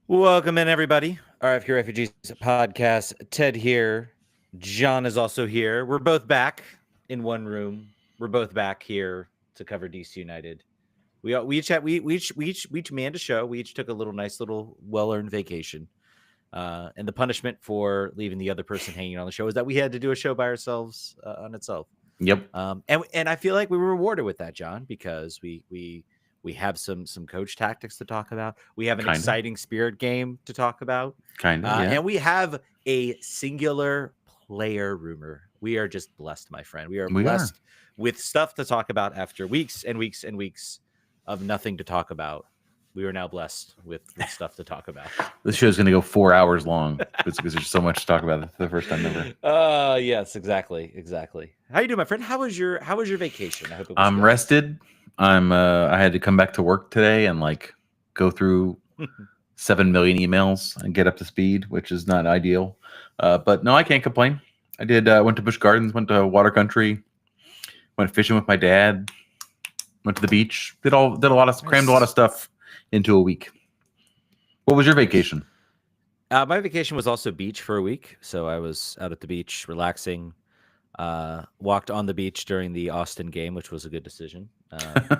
Welcome in, everybody. RFK Refugees podcast. Ted here. John is also here. We're both back in one room. We're both back here to cover DC United. We each manned a show. We each took a nice little well-earned vacation. And the punishment for leaving the other person hanging on the show is that we had to do a show by ourselves on itself. Yep. And I feel like we were rewarded with that, John, because we have some coach tactics to talk about. We have an exciting Spirit game to talk about. Yeah. And we have a singular player rumor. We are just blessed, my friend. We are blessed with stuff to talk about after weeks and weeks and weeks of nothing to talk about. We are now blessed with stuff to talk about. This show is going to go 4 hours long because there's so much to talk about for the first time ever. Yes, exactly. How you doing, my friend? How was your vacation? I hope it was I'm good. rested. I had to come back to work today and go through 7 million emails and get up to speed, which is not ideal. But no, I can't complain. I did. Went to Busch Gardens, went to Water Country, went fishing with my dad, went to the beach, crammed a lot of stuff into a week. What was your vacation? My vacation was also beach for a week, so I was out at the beach relaxing. Walked on the beach during the Austin game, which was a good decision.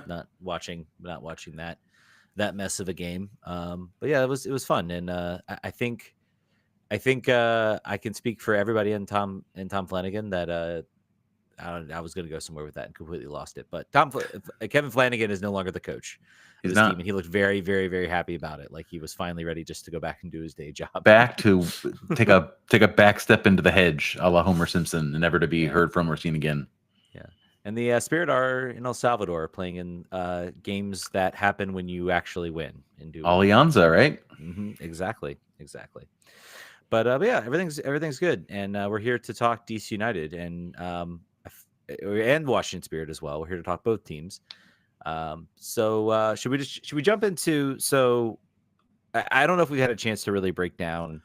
Not watching that mess of a game. But yeah, it was fun, and I think I can speak for everybody in Tom Flanagan that I was going to go somewhere with that and completely lost it. But Kevin Flanagan is no longer the coach of this team, and he looked very, very, very happy about it. Like he was finally ready just to go back and do his day job. Back to take a back step into the hedge, a la Homer Simpson, and never to be heard from or seen again. Yeah, and the Spirit are in El Salvador playing in games that happen when you actually win and do Alianza, right? Mm-hmm, exactly. But yeah, everything's good, and we're here to talk DC United and Washington Spirit as well. We're here to talk both teams. So should we jump into? So I don't know if we've had a chance to really break down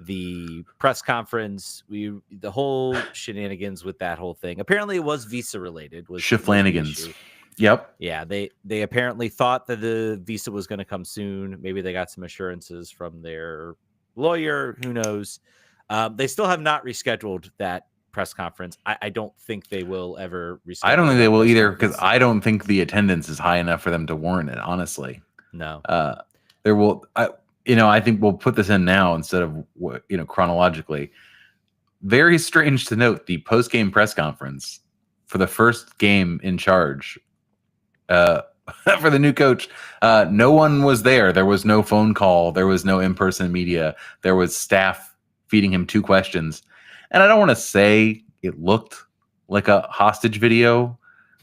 the press conference. The whole shenanigans with that whole thing. Apparently, it was visa related. Was Flanagan's. Yep. Yeah, they apparently thought that the visa was going to come soon. Maybe they got some assurances from their lawyer. Who knows? They still have not rescheduled that press conference. I don't think they will ever reschedule. I don't think they will either, because I don't think the attendance is high enough for them to warrant it, honestly. No. There will I think we'll put this in now instead of chronologically. Very strange to note, the post-game press conference for the first game in charge for the new coach, no one was there. There was no phone call. There was no in-person media. There was staff feeding him 2 questions. And I don't want to say it looked like a hostage video,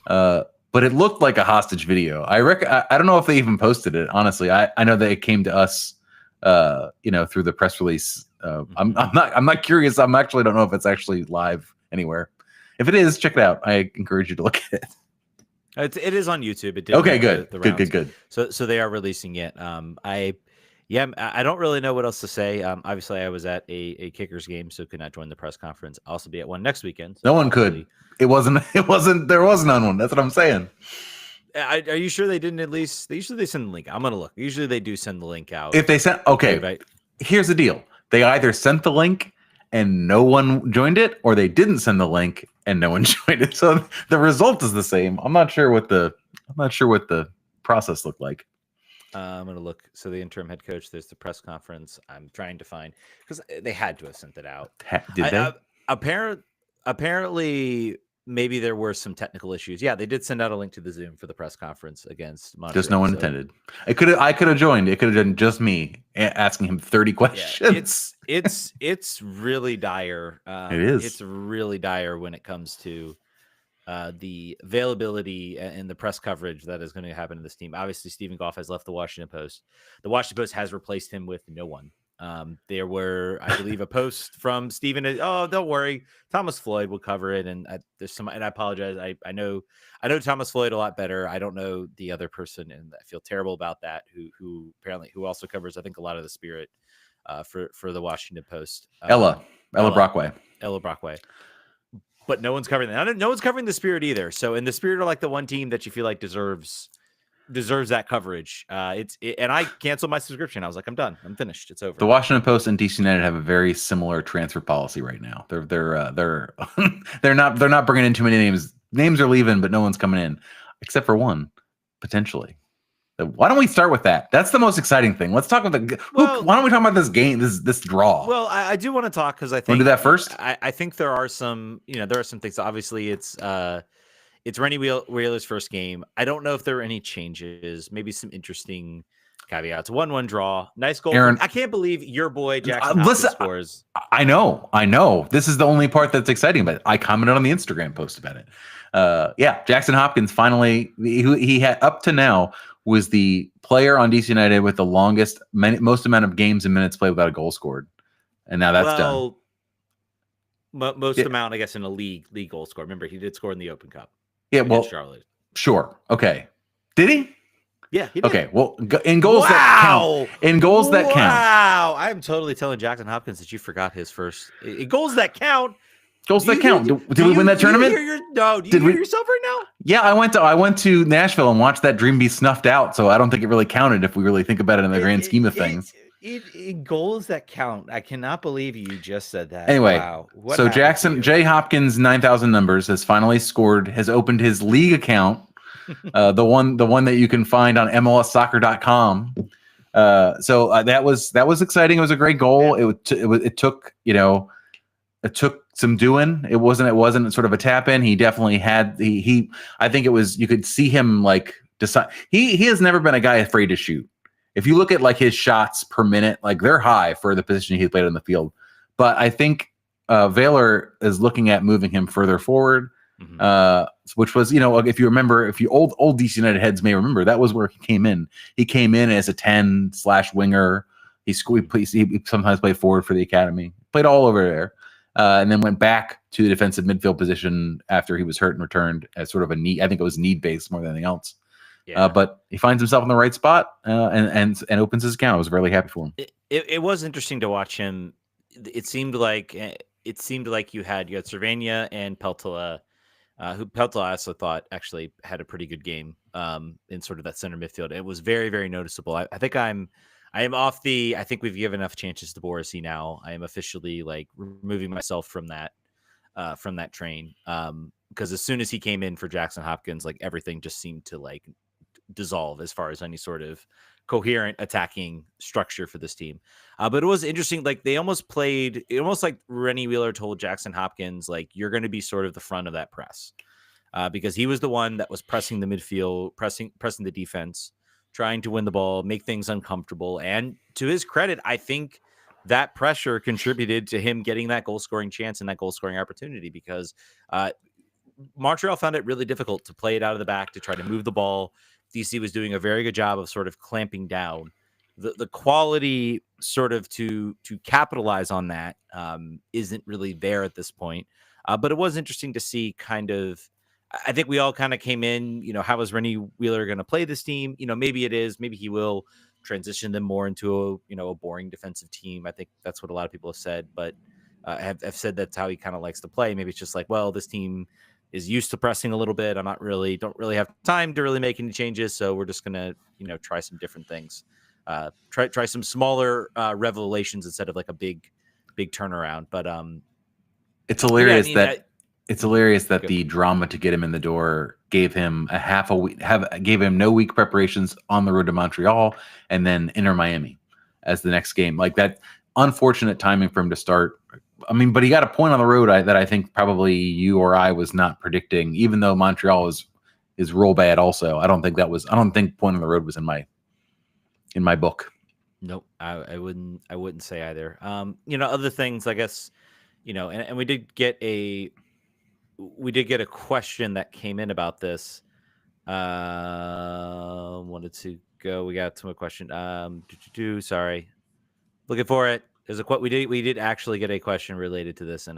but it looked like a hostage video. I don't know if they even posted it. Honestly, I know that it came to us, through the press release. I'm not curious. I don't know if it's actually live anywhere. If it is, check it out. I encourage you to look at it. It is on YouTube. It did. Okay, good. Good. So they are releasing it. I don't really know what else to say. Obviously, I was at a Kickers game, so could not join the press conference. I'll also be at one next weekend. So no one could. It wasn't. There was none one. That's what I'm saying. Are you sure they didn't at least? Usually they send the link. I'm gonna look. Usually they do send the link out. If they sent, okay. Here's the deal. They either sent the link and no one joined it, or they didn't send the link and no one joined it. So the result is the same. I'm not sure what the process looked like. I'm going to look. So the interim head coach, there's the press conference. I'm trying to find, because they had to have sent it out. Did they? Apparently, maybe there were some technical issues. Yeah, they did send out a link to the Zoom for the press conference against Montreal. Just no one attended. I could have joined. It could have been just me asking him 30 questions. Yeah, it's really dire. It is. It's really dire when it comes to the availability and the press coverage that is going to happen to this team. Obviously, Stephen Goff has left the Washington Post. The Washington Post has replaced him with no one. There were, I believe, a post from Stephen. Oh, don't worry, Thomas Floyd will cover it. And there's some, and I apologize. I know Thomas Floyd a lot better. I don't know the other person, and I feel terrible about that. Who also covers, I think, a lot of the Spirit for the Washington Post. Ella Brockway. But no one's covering that. No one's covering the Spirit either. So, and the Spirit are like the one team that you feel like deserves deserves that coverage. And I canceled my subscription. I was like, I'm done. I'm finished. It's over. The Washington Post and DC United have a very similar transfer policy right now. They're they're not bringing in too many names. Names are leaving, but no one's coming in, except for one potentially. Why don't we start with that? That's the most exciting thing. Let's talk about why don't we talk about this game, this draw? Well, I do want to talk because I think want to do that first. I think there are some things. Obviously, it's Rennie Wheeler's first game. I don't know if there were any changes. Maybe some interesting caveats. 1-1 draw. Nice goal. Aaron, I can't believe your boy Jackson Hopkins scores. I know. This is the only part that's exciting, but I commented on the Instagram post about it. Yeah, Jackson Hopkins finally. He had up to now was the player on DC United with the most amount of games and minutes played without a goal scored, and now that's done. Most amount, I guess, in a league goal score. Remember, he did score in the Open Cup. Yeah, well, Charlotte. Sure. Okay. Did he? Yeah. He did. Okay. Well, in goals that count. In goals that count. Wow. I'm totally telling Jackson Hopkins that you forgot his first. In goals that count. Goals that count. Did we win that tournament? Do you hear yourself right now? Yeah, I went to Nashville and watched that dream be snuffed out. So I don't think it really counted if we really think about it in the grand scheme of things. In goals that count. I cannot believe you just said that. Anyway, wow. So Jay Hopkins, 9,000 numbers, has finally scored. Has opened his league account, the one that you can find on MLSsoccer.com. So that was exciting. It was a great goal. It took some doing. It wasn't sort of a tap in. He definitely had I think it was, you could see him like decide. He has never been a guy afraid to shoot. If you look at like his shots per minute, like they're high for the position he played on the field. But I think Vayler is looking at moving him further forward, which was, if you remember, if you old DC United heads may remember, that was where he came in. He came in as a 10/winger. He sometimes played forward for the academy, played all over there. And then went back to the defensive midfield position after he was hurt and returned as sort of a need. I think it was need-based more than anything else. Yeah. But he finds himself in the right spot and opens his account. I was really happy for him. It was interesting to watch him. It seemed like you had Cervania and Peltola, who Peltola I also thought actually had a pretty good game in sort of that center midfield. It was very, very noticeable. I think I am off I think we've given enough chances to Borisy now. I am officially like removing myself from that train. Because as soon as he came in for Jackson Hopkins, like everything just seemed to like dissolve as far as any sort of coherent attacking structure for this team. But it was interesting. Like they almost like Rennie Wheeler told Jackson Hopkins, like, you're going to be sort of the front of that press. Because he was the one that was pressing the midfield, pressing the defense, trying to win the ball, make things uncomfortable. And to his credit, I think that pressure contributed to him getting that goal scoring chance and that goal scoring opportunity, because Montreal found it really difficult to play it out of the back, to try to move the ball. DC was doing a very good job of sort of clamping down. The quality sort of to capitalize on that isn't really there at this point. But it was interesting to see kind of, I think we all kind of came in, how is Rennie Wheeler going to play this team? Maybe he will transition them more into a boring defensive team. I think that's what a lot of people have said, but have said that's how he kind of likes to play. Maybe it's just like, well, this team is used to pressing a little bit. Don't really have time to really make any changes. So we're just going to, try some different things. Try some smaller revelations instead of like a big turnaround. But it's hilarious it's hilarious that the drama to get him in the door gave him gave him no week preparations on the road to Montreal and then Inter Miami as the next game. Like that unfortunate timing for him to start. I mean, but he got a point on the road that I think probably you or I was not predicting, even though Montreal is real bad also. I don't think point on the road was in my book. Nope. I wouldn't say either. Other things, I guess, and we did get a question that came in about this. Wanted to go. We got to a question. Sorry. Looking for it. We did actually get a question related to this, and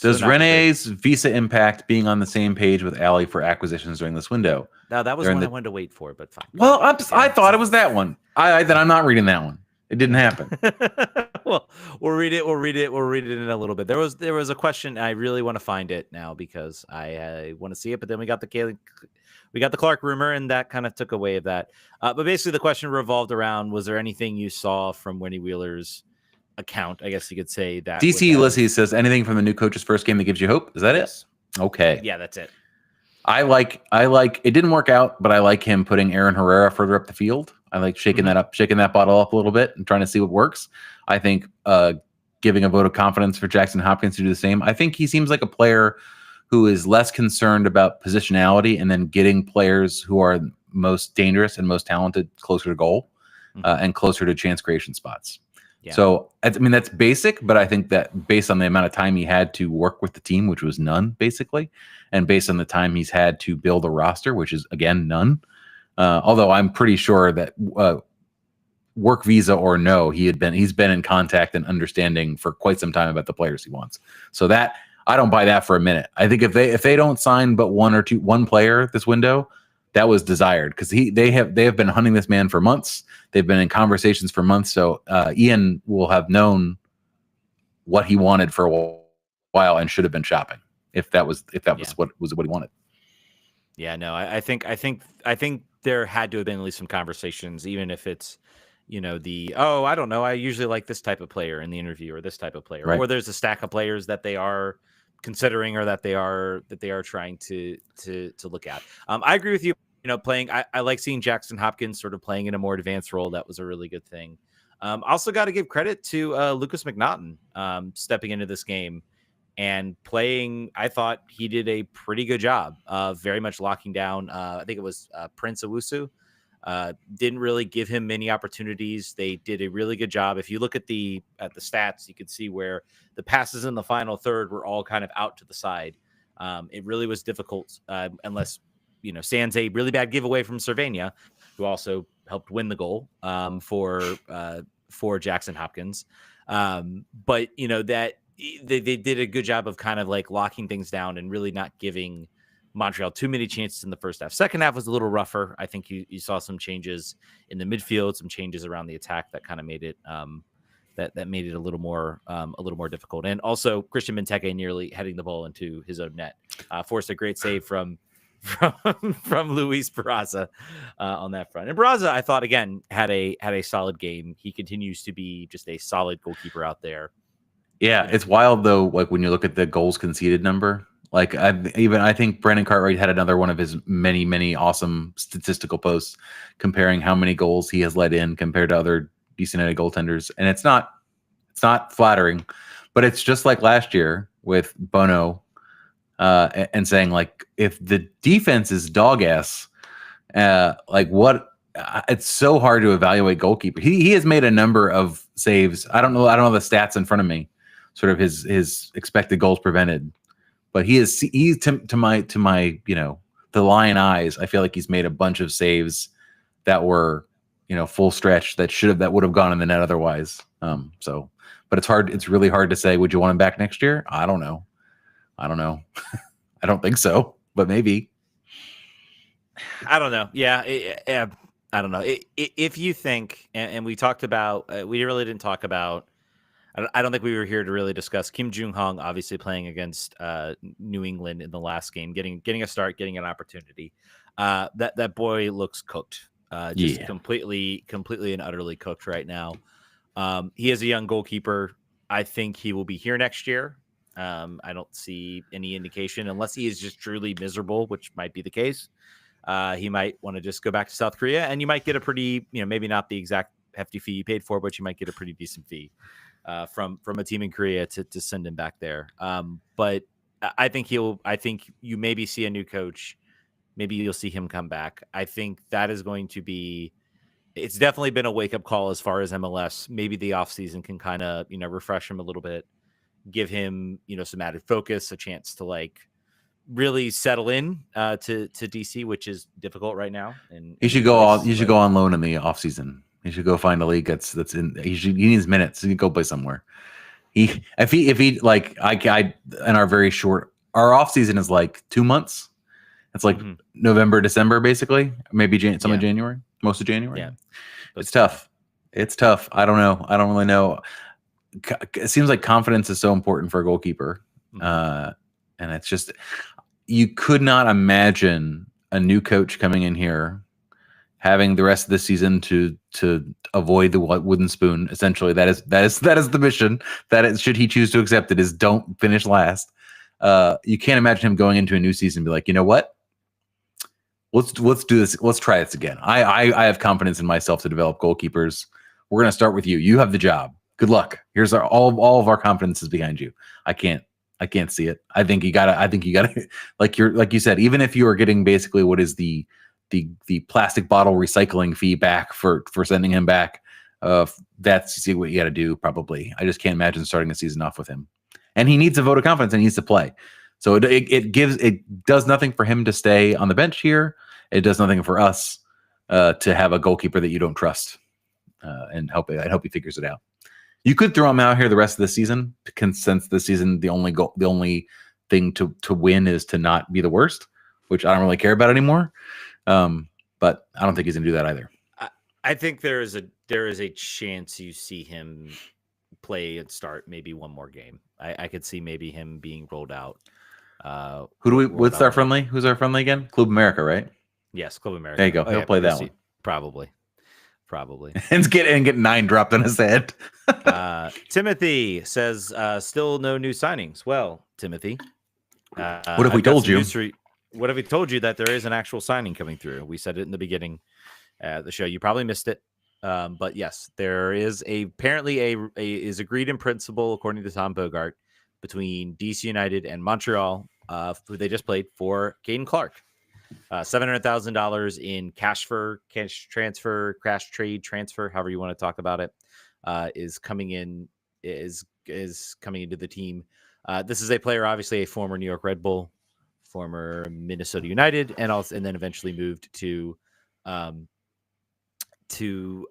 does Rene's visa impact being on the same page with Ali for acquisitions during this window? Now that was one I wanted to wait for, but fine. Well, I thought it was that one. Then I'm not reading that one. It didn't happen. Well, we'll read it. We'll read it in a little bit. There was a question. I really want to find it now because I want to see it. But then we got the we got the Clark rumor, and that kind of took away of that. But basically, the question revolved around: was there anything you saw from Winnie Wheeler's account? I guess you could say that. DC Ulysses says anything from the new coach's first game that gives you hope. Is that yes. it? Okay. Yeah, that's it. I like. It didn't work out, but I like him putting Aaron Herrera further up the field. I like shaking that up, shaking that bottle up a little bit, and trying to see what works. I think giving a vote of confidence for Jackson Hopkins to do the same. I think he seems like a player who is less concerned about positionality and then getting players who are most dangerous and most talented closer to goal and closer to chance creation spots. Yeah. So, I mean, that's basic, but I think that based on the amount of time he had to work with the team, which was none, basically, and based on the time he's had to build a roster, which is, again, none, although I'm pretty sure that work visa or no, he's been in contact and understanding for quite some time about the players he wants. So that I don't buy that for a minute. I think if they don't sign but one player this window, that was desired because they have been hunting this man for months. They've been in conversations for months. So Ian will have known what he wanted for a while and should have been shopping if that was what he wanted. Yeah, no, I think there had to have been at least some conversations, even if it's, I don't know, I usually like this type of player in the interview or this type of player, or there's a stack of players that they are considering or that they are trying to look at. I agree with you. Playing. I like seeing Jackson Hopkins sort of playing in a more advanced role. That was a really good thing. Also got to give credit to Lucas McNaughton stepping into this game and playing. I thought he did a pretty good job of very much locking down. I think it was Prince Owusu. Didn't really give him many opportunities. They did a really good job. If you look at the stats, you can see where the passes in the final third were all kind of out to the side. It really was difficult unless sans a really bad giveaway from Cervania, who also helped win the goal for Jackson Hopkins. But that they did a good job of kind of like locking things down and really not giving Montreal too many chances in the first half. Second half was a little rougher. I think you saw some changes in the midfield, some changes around the attack that kind of made it that made it a little more difficult. And also Christian Benteke nearly heading the ball into his own net, forced a great save from Luis Barraza on that front. And Barraza, I thought again had a solid game. He continues to be just a solid goalkeeper out there. Yeah, it's wild though. Like when you look at the goals conceded number. Like I think Brandon Cartwright had another one of his many, many awesome statistical posts comparing how many goals he has let in compared to other DC United goaltenders. And it's not flattering, but it's just like last year with Bono and saying like, if the defense is dog ass, it's so hard to evaluate goalkeeper. He has made a number of saves. I don't know the stats in front of me, sort of his expected goals prevented. But he's to my the lion eyes. I feel like he's made a bunch of saves that were full stretch that would have gone in the net otherwise. But it's hard. It's really hard to say. Would you want him back next year? I don't know. I don't think so, but maybe. I don't know. Yeah, I don't know. If you think, and we talked about, we really didn't talk about. I don't think we were here to really discuss Kim Jung-hong obviously playing against New England in the last game, getting a start, getting an opportunity. That boy looks cooked, completely and utterly cooked right now. He is a young goalkeeper. I think he will be here next year. I don't see any indication unless he is just truly miserable, which might be the case. He might want to just go back to South Korea, and you might get a pretty, maybe not the exact hefty fee you paid for, but you might get a pretty decent fee. From a team in Korea to send him back there. But I think you maybe see a new coach. Maybe you'll see him come back. I think that is going to be, it's definitely been a wake up call as far as MLS. Maybe the offseason can kind of, refresh him a little bit, give him, some added focus, a chance to like really settle in to DC, which is difficult right now. And you should go on loan in the offseason. He should go find a league that's in. He needs minutes. He can go play somewhere. If he like I in our very short our off season is like 2 months. It's like November, December, basically. Maybe some of January, most of January. Yeah, it's tough. It's tough. I don't know. I don't really know. It seems like confidence is so important for a goalkeeper, and it's just you could not imagine a new coach coming in here, having the rest of the season to avoid the wooden spoon. Essentially, that is the mission. That is, should he choose to accept it, is don't finish last. You can't imagine him going into a new season and be like, you know what? Let's do this. Let's try this again. I have confidence in myself to develop goalkeepers. We're gonna start with you. You have the job. Good luck. Here's all of our confidence is behind you. I can't see it. I think you gotta like you said, even if you are getting basically what is the plastic bottle recycling fee back for sending him back, that's what you got to do. Probably. I just can't imagine starting a season off with him. And he needs a vote of confidence and he needs to play. So it does nothing for him to stay on the bench here. It does nothing for us to have a goalkeeper that you don't trust. And I hope he figures it out. You could throw him out here the rest of the season, since this season the only thing to win is to not be the worst, which I don't really care about anymore. But I don't think he's gonna do that either. I think there is a chance you see him play and start maybe one more game. I could see maybe him being rolled out. What's our friendly? Who's our friendly again? Club America, right? Yes, Club America. There you go. He'll play that one. Probably. and get 9 dropped on his head. Timothy says, still no new signings. Well, Timothy, what if we told you? What if we told you that there is an actual signing coming through? We said it in the beginning of the show. You probably missed it. But yes, there is apparently is agreed in principle, according to Tom Bogart, between DC United and Montreal, who they just played, for Caden Clark. $700,000 in cash transfer, cash trade transfer, however you want to talk about it, is coming into the team. This is a player, obviously a former New York Red Bull, former Minnesota United, and then eventually moved to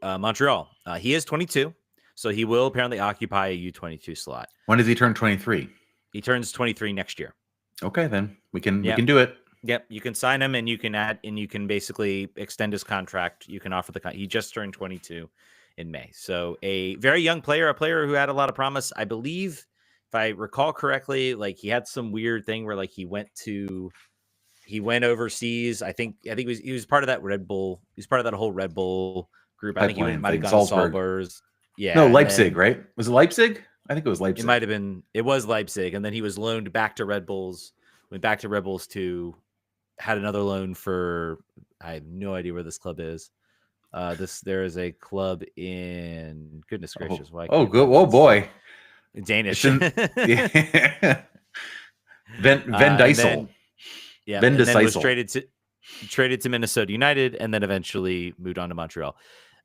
Montreal. He is 22, so he will apparently occupy a U22 slot. When does he turn 23? He turns 23 next year. Okay, then we can do it. Yep, you can sign him, and you can basically extend his contract. You can offer he just turned 22 in May, so a very young player, a player who had a lot of promise. I believe, if I recall correctly, like he had some weird thing where like he went overseas. I think he was part of that Red Bull. He was part of that whole Red Bull group. I think he might have gone to Salzburg. Yeah, no, Leipzig, right? Was it Leipzig? I think it was Leipzig. It might have been. It was Leipzig, and then he was loaned back to Red Bulls. Went back to Red Bulls to had another loan for. I have no idea where this club is. There is a club in goodness gracious. Good. Oh boy, Danish. Van Dysel. And then was traded to Minnesota United, and then eventually moved on to Montreal.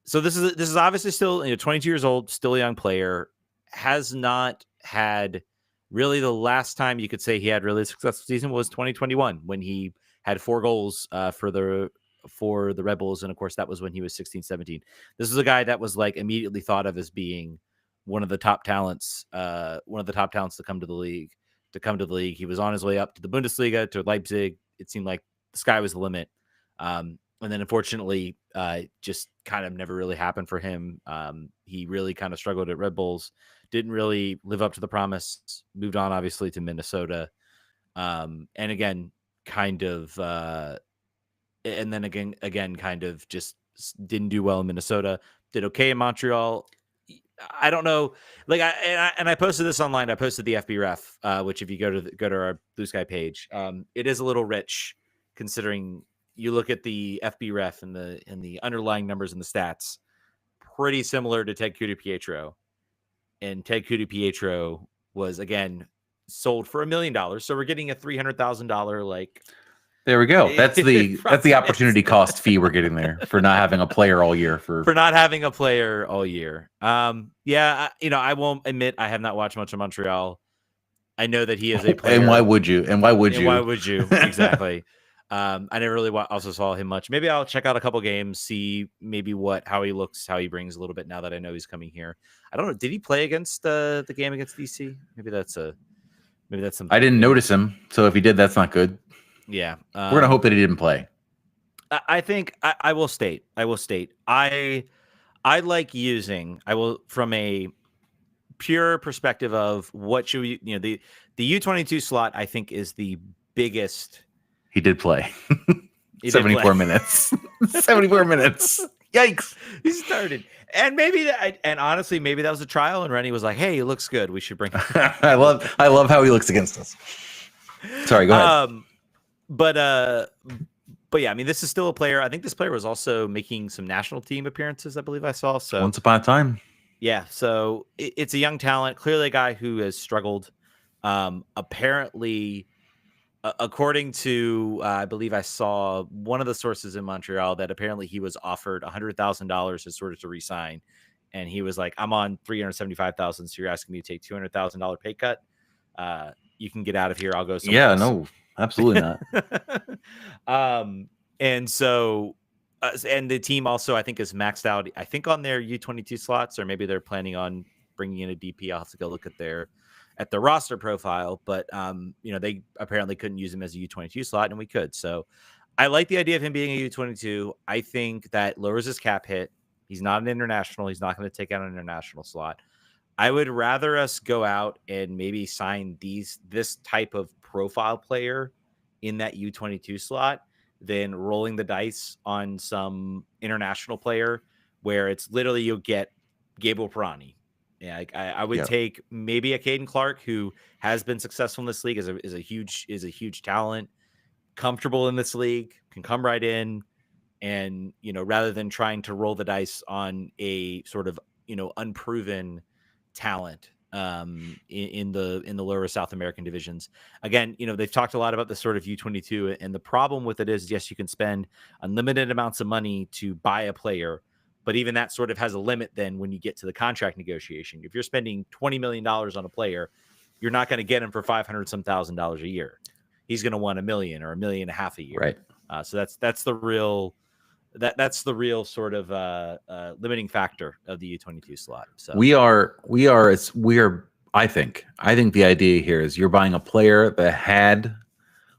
So this is obviously still 22 years old, still a young player. Has not had really, the last time you could say he had really a successful season was 2021 when he had 4 goals for the Red Bulls, and of course that was when he was 16, 17. This is a guy that was like immediately thought of as being one of the top talents to come to the league. He was on his way up to the Bundesliga, to Leipzig. It seemed like the sky was the limit. And then unfortunately, just kind of never really happened for him. He really kind of struggled at Red Bulls, didn't really live up to the promise, moved on obviously to Minnesota. And again, kind of, and then again, kind of just didn't do well in Minnesota, did okay in Montreal. I don't know. Like I posted this online. I posted the FB Ref, which if you go to our Blue Sky page, it is a little rich considering you look at the FB Ref and the underlying numbers and the stats, pretty similar to Ted Kudu-Pietro. And Ted Kudu-Pietro was again sold for $1 million. So we're getting a $300,000 like. There we go. That's the opportunity cost fee we're getting there for not having a player all year. For not having a player all year. Yeah, I won't admit I have not watched much of Montreal. I know that he is a player. And why would you? Why would you? Exactly. I never really also saw him much. Maybe I'll check out a couple games, see maybe how he looks, how he brings a little bit now that I know he's coming here. I don't know. Did he play against the game against DC? Maybe that's something. I didn't notice him. So if he did, that's not good. Yeah. We're going to hope that he didn't play. I think I will state. I like using, from a pure perspective of what should we, the U22 slot, I think is the biggest. He did play. He did 74 play. minutes. 74 minutes. Yikes. He started. And maybe that, and honestly, maybe that was a trial. And Rennie was like, "Hey, he looks good. We should bring him back." I love how he looks against us. Sorry, go ahead. But yeah, I mean, this is still a player. I think this player was also making some national team appearances, I believe I saw. So Once upon a time. yeah, so it's a young talent, clearly a guy who has struggled. Apparently, according to I believe I saw one of the sources in Montreal that apparently he was offered $100,000 as sort of to resign, and he was like, "I'm on 375,000, so you're asking me to take $200,000 pay cut? You can get out of here. I'll go somewhere else." No, absolutely not. And so, and the team also, I think, is maxed out, I think, on their U22 slots, or maybe they're planning on bringing in a DP. I'll have to go look at their roster profile, but they apparently couldn't use him as a U22 slot, and we could. So I like the idea of him being a U22. I think that lowers his cap hit. He's not an international. He's not going to take out an international slot. I would rather us go out and maybe sign this type of profile player in that U22 slot than rolling the dice on some international player where it's literally you'll get Gabriel Pirani. Yeah, I would take maybe a Caden Clark, who has been successful in this league, is a huge talent, comfortable in this league, can come right in, and rather than trying to roll the dice on a sort of unproven talent in the lower South American divisions. Again, they've talked a lot about the sort of U22, and the problem with it is, yes, you can spend unlimited amounts of money to buy a player, but even that sort of has a limit then when you get to the contract negotiation. If you're spending $20 million on a player, you're not going to get him for $500 thousand a year. He's going to want $1 million or $1.5 million a year. Right. So that's the real sort of limiting factor of the U22 slot. So we are. I think the idea here is you're buying a player that had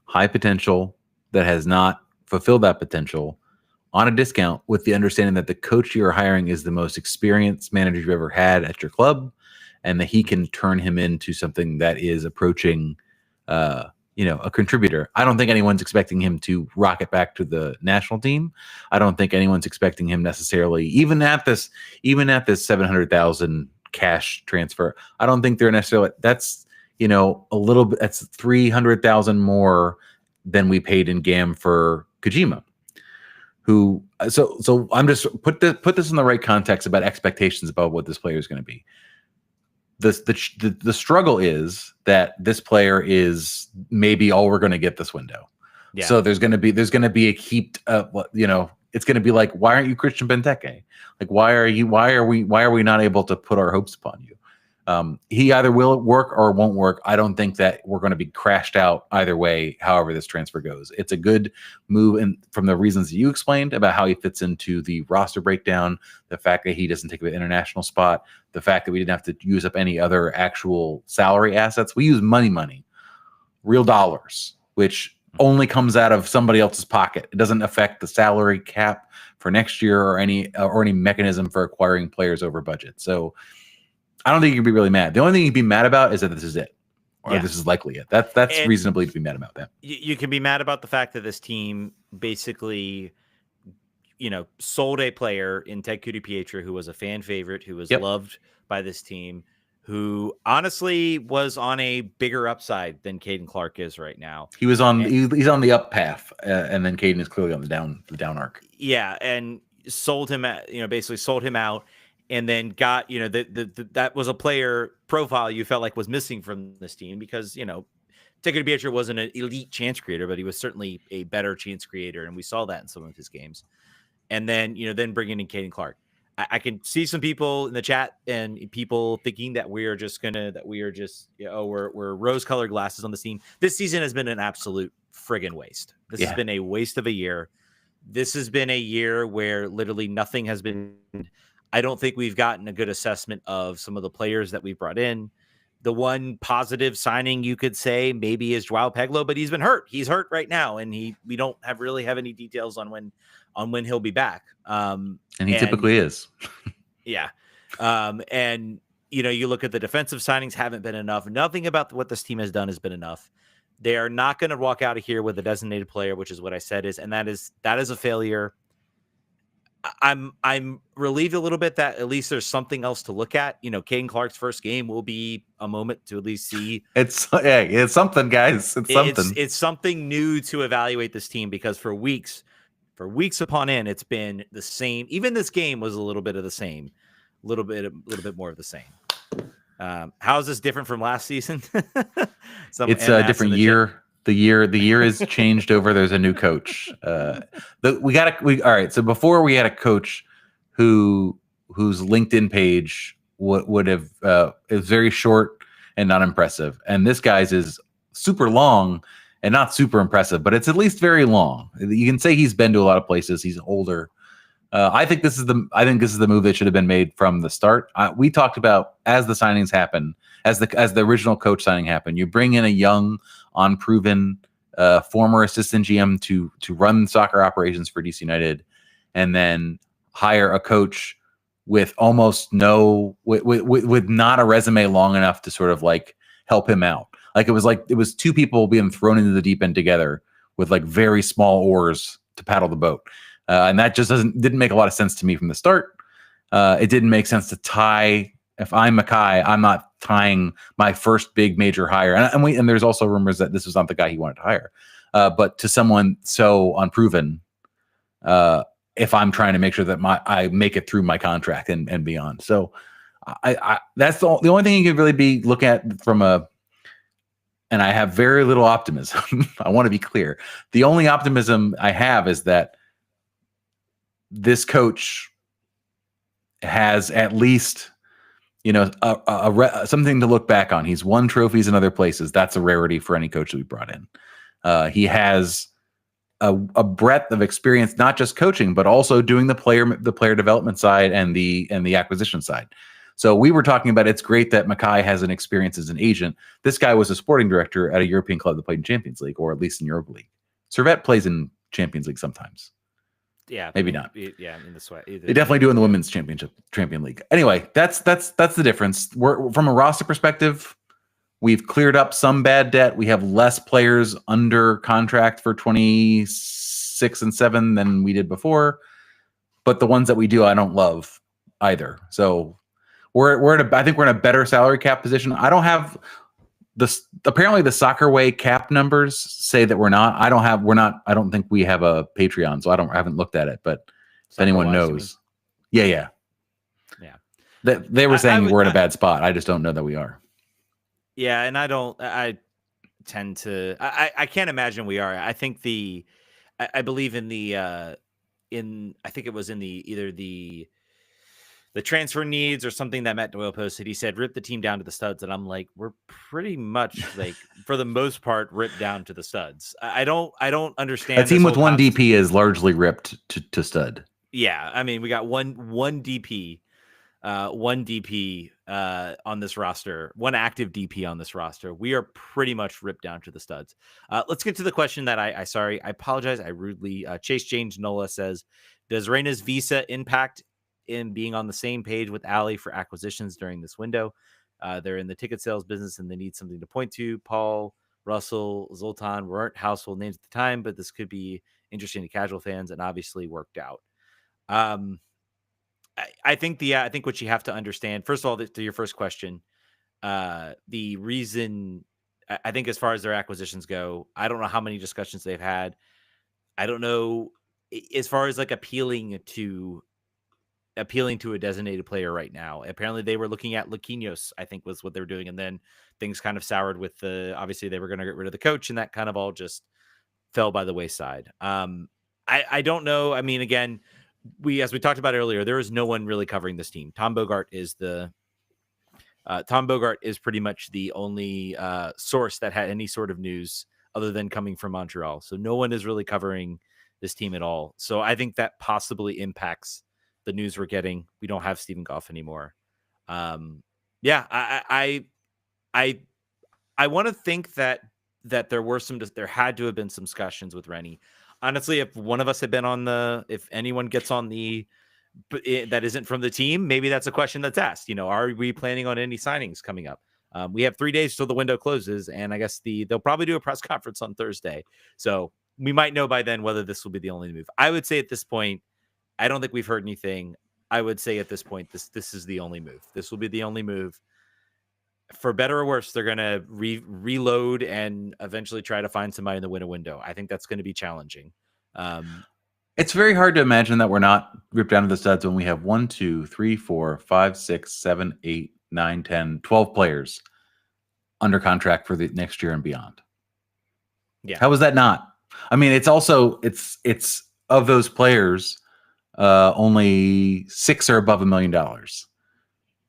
high potential that has not fulfilled that potential on a discount, with the understanding that the coach you're hiring is the most experienced manager you've ever had at your club, and that he can turn him into something that is approaching, a contributor. I don't think anyone's expecting him to rocket back to the national team. I don't think anyone's expecting him necessarily, even at this 700,000 cash transfer. I don't think they're necessarily. That's a little bit. That's 300,000 more than we paid in GAM for Kojima. So I'm just put this in the right context about expectations about what this player is going to be. The struggle is that this player is maybe all we're going to get this window. Yeah. So there's going to be a heaped it's going to be like, why aren't you Christian Benteke? Like, why are we not able to put our hopes upon you? He either will work or won't work. I don't think that we're going to be crashed out either way, however this transfer goes. It's a good move, and from the reasons that you explained about how he fits into the roster breakdown, the fact that he doesn't take an international spot, the fact that we didn't have to use up any other actual salary assets. We use money, real dollars, which only comes out of somebody else's pocket. It doesn't affect the salary cap for next year or any mechanism for acquiring players over budget. So I don't think you can be really mad. The only thing you can be mad about is that this is it, or this is likely it. That's reasonably to be mad about that. You can be mad about the fact that this team basically, sold a player in Ted Kudu-Pietra, who was a fan favorite, who was loved by this team, who honestly was on a bigger upside than Caden Clark is right now. He's on the up path, and then Caden is clearly on the down arc. Yeah, and sold him out. And then got, that was a player profile you felt like was missing from this team, because, Ted Pietra wasn't an elite chance creator, but he was certainly a better chance creator. And we saw that in some of his games. And then, then bringing in Caden Clark. I can see some people in the chat and people thinking that we're rose-colored glasses on this team. This season has been an absolute friggin' waste. This has been a waste of a year. This has been a year where literally nothing has been. I don't think we've gotten a good assessment of some of the players that we've brought in. The one positive signing you could say maybe is Joao Peglo, but he's been hurt. He's hurt right now, and we don't really have any details on when he'll be back. And he typically is. Yeah. And you look at the defensive signings, haven't been enough. Nothing about what this team has done has been enough. They are not going to walk out of here with a designated player, which is what I said is, and that is a failure. I'm relieved a little bit that at least there's something else to look at. Caden Clark's first game will be a moment to at least see. It's something, guys. It's something. It's something new to evaluate this team, because for weeks upon end, it's been the same. Even this game was a little bit of the same, a little bit more of the same. How is this different from last season? It's a different year. The year has changed over. There's a new coach. All right. So before we had a coach whose LinkedIn page would have is very short and not impressive, and this guy's is super long and not super impressive, but it's at least very long. You can say he's been to a lot of places. He's older. I think this is the move that should have been made from the start. We talked about, as the signings happen, as the original coach signing happened, you bring in a young, unproven former assistant GM to run soccer operations for DC United, and then hire a coach with almost with not a resume long enough to sort of like help him out. It was two people being thrown into the deep end together with like very small oars to paddle the boat. And that just didn't make a lot of sense to me from the start. It didn't make sense to tie. If I'm Mackay, I'm not tying my first big major hire. And there's also rumors that this was not the guy he wanted to hire, but to someone so unproven. If I'm trying to make sure that I make it through my contract and beyond. So that's the only thing you could really be looking at from a. And I have very little optimism. I want to be clear. The only optimism I have is that this coach has at least, something to look back on. He's won trophies in other places. That's a rarity for any coach that we brought in. He has a breadth of experience, not just coaching, but also doing the player development side and the acquisition side. So we were talking about, it's great that Mackay has an experience as an agent. This guy was a sporting director at a European club that played in Champions League, or at least in Europa League. Servette plays in Champions League sometimes. Yeah, maybe not. Yeah, in the sweat. They definitely do in the women's champion league. Anyway, that's the difference. We're from a roster perspective, we've cleared up some bad debt. We have less players under contract for 26 and 7 than we did before, but the ones that we do, I don't love either. So I think we're in a better salary cap position. I don't have apparently the Soccer Way cap numbers say that we're not. I don't think we have a Patreon, so I haven't looked at it, but if anyone knows. Yeah. They were saying we're in a bad spot. I just don't know that we are. Yeah, and I can't imagine we are. I think I believe in I think it was in either the transfer needs or something that Matt Doyle posted. He said, rip the team down to the studs. And I'm like, we're pretty much like, for the most part, ripped down to the studs. I don't understand. A team with one DP is largely ripped to stud. Yeah. I mean, we got one DP on this roster, one active DP on this roster. We are pretty much ripped down to the studs. Let's get to the question that I apologize. I rudely, Chase James Nola says, does Reina's visa impact in being on the same page with Ali for acquisitions during this window? They're in the ticket sales business and they need something to point to. Paul, Russell, Zoltan weren't household names at the time, but this could be interesting to casual fans and obviously worked out. I think what you have to understand, first of all, to your first question, the reason, I think as far as their acquisitions go, I don't know how many discussions they've had. I don't know as far as like appealing to a designated player right now. Apparently they were looking at Luquinhos, I think was what they were doing. And then things kind of soured with obviously they were going to get rid of the coach and that kind of all just fell by the wayside. I don't know. I mean, again, as we talked about earlier, there is no one really covering this team. Tom Bogart is pretty much the only source that had any sort of news other than coming from Montreal. So no one is really covering this team at all. So I think that possibly impacts the news we're getting. We don't have Stephen Goff anymore. I want to think that there had to have been some discussions with Rennie. Honestly, if one of us had been if anyone gets on that isn't from the team, maybe that's a question that's asked. Are we planning on any signings coming up? We have 3 days till the window closes, and I guess they'll probably do a press conference on Thursday. So we might know by then whether this will be the only move. I would say at this point, I don't think we've heard anything. I would say at this point, this is the only move. This will be the only move. For better or worse, they're going to reload and eventually try to find somebody in the window. I think that's going to be challenging. It's very hard to imagine that we're not ripped down to the studs when we have 1, 2, 3, 4, 5, 6, 7, 8, 9, 10, 12 players under contract for the next year and beyond. Yeah. How is that not? I mean, it's also it's of those players, only 6 are above $1 million.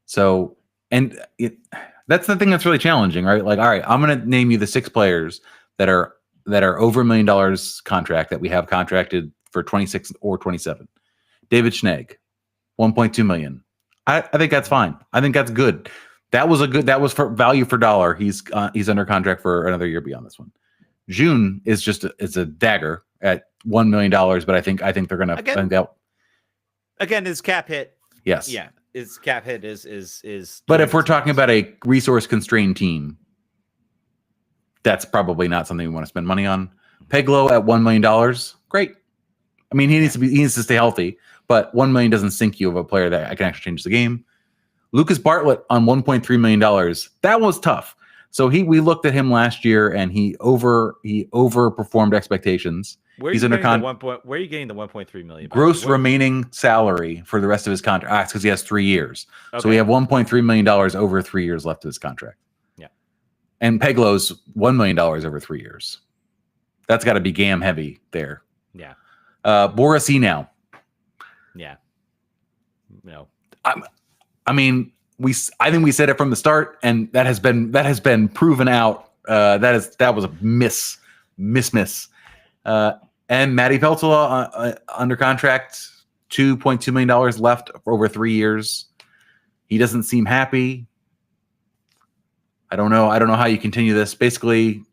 So, that's the thing that's really challenging, right? Like, all right, I'm going to name you the 6 players that are over $1 million contract that we have contracted for 26 or 27. David Schnegg, 1.2 million. I think that's fine. I think that's good. That was for value for dollar. He's under contract for another year beyond this one. June is just it's a dagger at $1 million, but I think they're gonna again his cap hit. Yes. Yeah. His cap hit is But if we're talking about a resource constrained team, that's probably not something we want to spend money on. Peglow at $1 million, great. I mean, he needs to stay healthy, but $1 million doesn't sink you of a player that can actually change the game. Lucas Bartlett on $1.3 million, that was tough. So we looked at him last year and he overperformed expectations. He's under contract. Where are you getting the 1.3 million? Gross remaining salary for the rest of his contract, because he has 3 years. Okay. So we have $1.3 million over 3 years left of his contract. Yeah. And Peglow's $1 million over 3 years. That's got to be gam heavy there. Yeah. Boris now. Yeah. No. I mean, I think we said it from the start, and that has been proven out. That was a miss. And Matty Peltola under contract, $2.2 million left for over 3 years. He doesn't seem happy. I don't know how you continue this. Basically,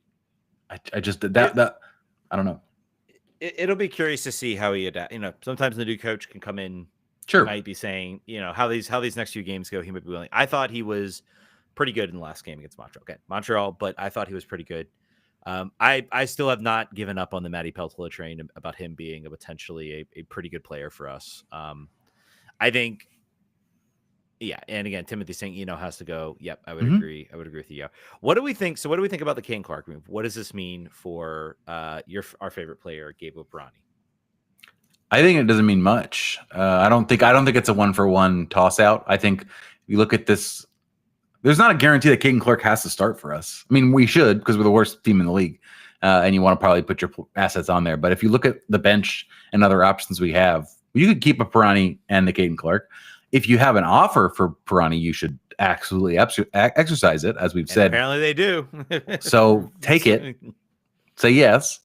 I just I don't know. It'll be curious to see how he adapt. Sometimes the new coach can come in. Sure. Might be saying, how these next few games go. He might be willing. I thought he was pretty good in the last game against Montreal. Okay, Montreal, but I thought he was pretty good. I still have not given up on the Matty Peltola train about him being a potentially a pretty good player for us. I think, yeah. And again, Timothy saying has to go. Yep, I would agree. I would agree with you. What do we think? So, what do we think about the Kane Clark move? What does this mean for our favorite player, Gabriel Pirani? I think it doesn't mean much. I don't think it's a 1-for-1 toss out. I think if you look at this, there's not a guarantee that Caden Clark has to start for us. I mean, we should, because we're the worst team in the league, and you want to probably put your assets on there. But if you look at the bench and other options we have, you could keep a Pirani and the Caden Clark. If you have an offer for Pirani, you should absolutely exercise it, as we've said. Apparently they do. So take it. Say yes.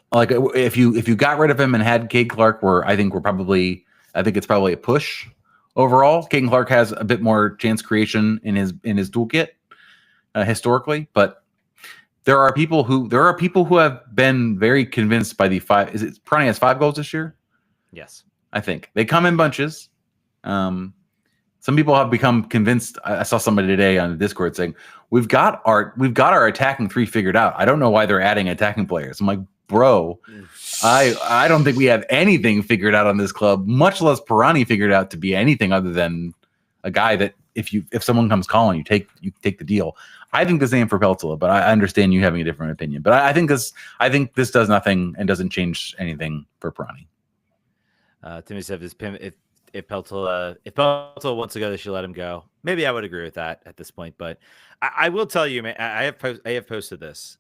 Like if you got rid of him and had Cade Clark, I think it's probably a push overall. Caden Clark has a bit more chance creation in his toolkit historically, but there are people who have been very convinced by the 5. Is it Pirani has 5 goals this year? Yes, I think they come in bunches. Some people have become convinced. I saw somebody today on the Discord saying we've got our attacking 3 figured out. I don't know why they're adding attacking players. I'm like, bro, I don't think we have anything figured out on this club, much less Pirani figured out to be anything other than a guy that if someone comes calling, you take the deal. I think the same for Peltola, but I understand you having a different opinion. But I think this does nothing and doesn't change anything for Pirani. Timmy said if Peltola wants to go, they should let him go. Maybe I would agree with that at this point, but I will tell you, man, I have posted this.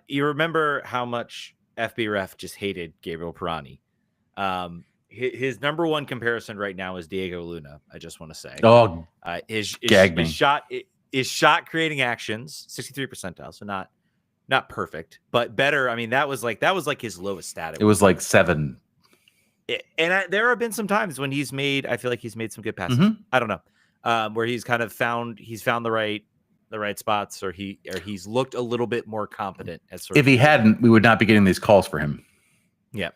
You remember how much FB Ref just hated Gabriel Pirani. His number one comparison right now is Diego Luna. I just want to say, his shot creating actions 63 percentile, so not perfect, but better. I mean, that was like his lowest stat. It was like 7. There have been some times when I feel like he's made some good passes. Mm-hmm. I don't know, where he's kind of found the right spots, or he's looked a little bit more competent. If he hadn't, we would not be getting these calls for him. Yeah,